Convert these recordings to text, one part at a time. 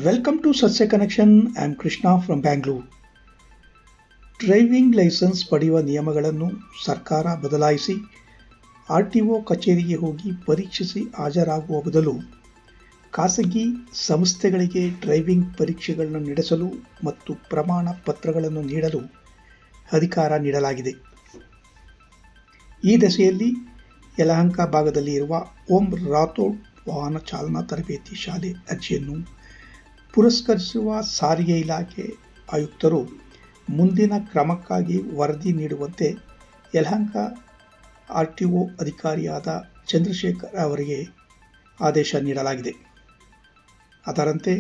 Welcome to Satya Connection. I am Krishna from Bangalore. Driving licence ಪಡೆಯುವ ನಿಯಮಗಳನ್ನು ಸರ್ಕಾರ ಬದಲಾಯಿಸಿ RTO ಕಚೇರಿಗೆ ಹೋಗಿ ಪರೀಕ್ಷಿಸಿ ಹಾಜರಾಗುವ ಬದಲು ಖಾಸಗಿ ಸಂಸ್ಥೆಗಳಿಗೆ ಡ್ರೈವಿಂಗ್ ಪರೀಕ್ಷೆಗಳನ್ನು ನಡೆಸಲು ಮತ್ತು ಪ್ರಮಾಣ ಪತ್ರಗಳನ್ನು ನೀಡಲು ಅಧಿಕಾರ ನೀಡಲಾಗಿದೆ. ಈ ದಶೆಯಲ್ಲಿ ಯಲಹಂಕ ಭಾಗದಲ್ಲಿ ಇರುವ ಓಂ ರಾಥೋಡ್ ವಾಹನ ಚಾಲನಾ ತರಬೇತಿ ಶಾಲೆ ಅರ್ಜಿಯನ್ನು ಪುರಸ್ಕರಿಸುವ ಸಾರಿಗೆ ಇಲಾಖೆ ಆಯುಕ್ತರು ಮುಂದಿನ ಕ್ರಮಕ್ಕಾಗಿ ವರದಿ ನೀಡುವಂತೆ ಯಲಹಂಕ RTO ಅಧಿಕಾರಿಯಾದ ಚಂದ್ರಶೇಖರ್ ಅವರಿಗೆ ಆದೇಶ ನೀಡಲಾಗಿದೆ. ಅದರಂತೆ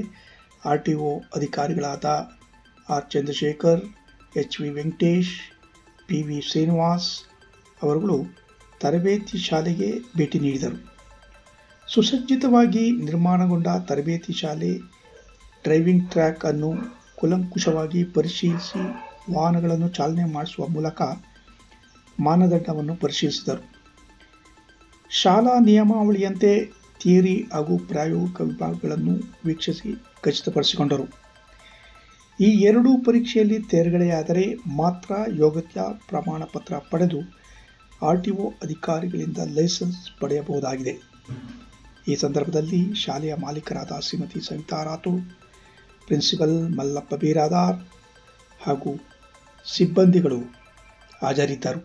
RTO ಅಧಿಕಾರಿಗಳಾದ R Chandrashekhar, HV Venkatesh, PV Srinivas ಅವರುಗಳು ತರಬೇತಿ ಶಾಲೆಗೆ ಭೇಟಿ ನೀಡಿದರು. ಸುಸಜ್ಜಿತವಾಗಿ ನಿರ್ಮಾಣಗೊಂಡ ತರಬೇತಿ ಶಾಲೆ ಡ್ರೈವಿಂಗ್ ಟ್ರ್ಯಾಕ್ ಅನ್ನು ಕೂಲಂಕುಷವಾಗಿ ಪರಿಶೀಲಿಸಿ ವಾಹನಗಳನ್ನು ಚಾಲನೆ ಮಾಡಿಸುವ ಮೂಲಕ ಮಾನದಂಡವನ್ನು ಪರಿಶೀಲಿಸಿದರು. ಶಾಲಾ ನಿಯಮಾವಳಿಯಂತೆ ಥಿಯರಿ ಹಾಗೂ ಪ್ರಾಯೋಗಿಕ ವಿಭಾಗಗಳನ್ನು ವೀಕ್ಷಿಸಿ ಖಚಿತಪಡಿಸಿಕೊಂಡರು. ಈ ಎರಡೂ ಪರೀಕ್ಷೆಯಲ್ಲಿ ತೇರ್ಗಡೆಯಾದರೆ ಮಾತ್ರ ಯೋಗ್ಯತಾ ಪ್ರಮಾಣ ಪತ್ರ ಪಡೆದು RTO ಅಧಿಕಾರಿಗಳಿಂದ ಲೈಸೆನ್ಸ್ ಪಡೆಯಬಹುದಾಗಿದೆ. ಈ ಸಂದರ್ಭದಲ್ಲಿ ಶಾಲೆಯ ಮಾಲೀಕರಾದ ಶ್ರೀಮತಿ ಸವಿತಾ ರಾಥೋಡ್, ಪ್ರಿನ್ಸಿಪಲ್ ಮಲ್ಲಪ್ಪ ಬೀರಾದಾರ್ ಹಾಗೂ ಸಿಬ್ಬಂದಿಗಳು ಹಾಜರಿದ್ದರು.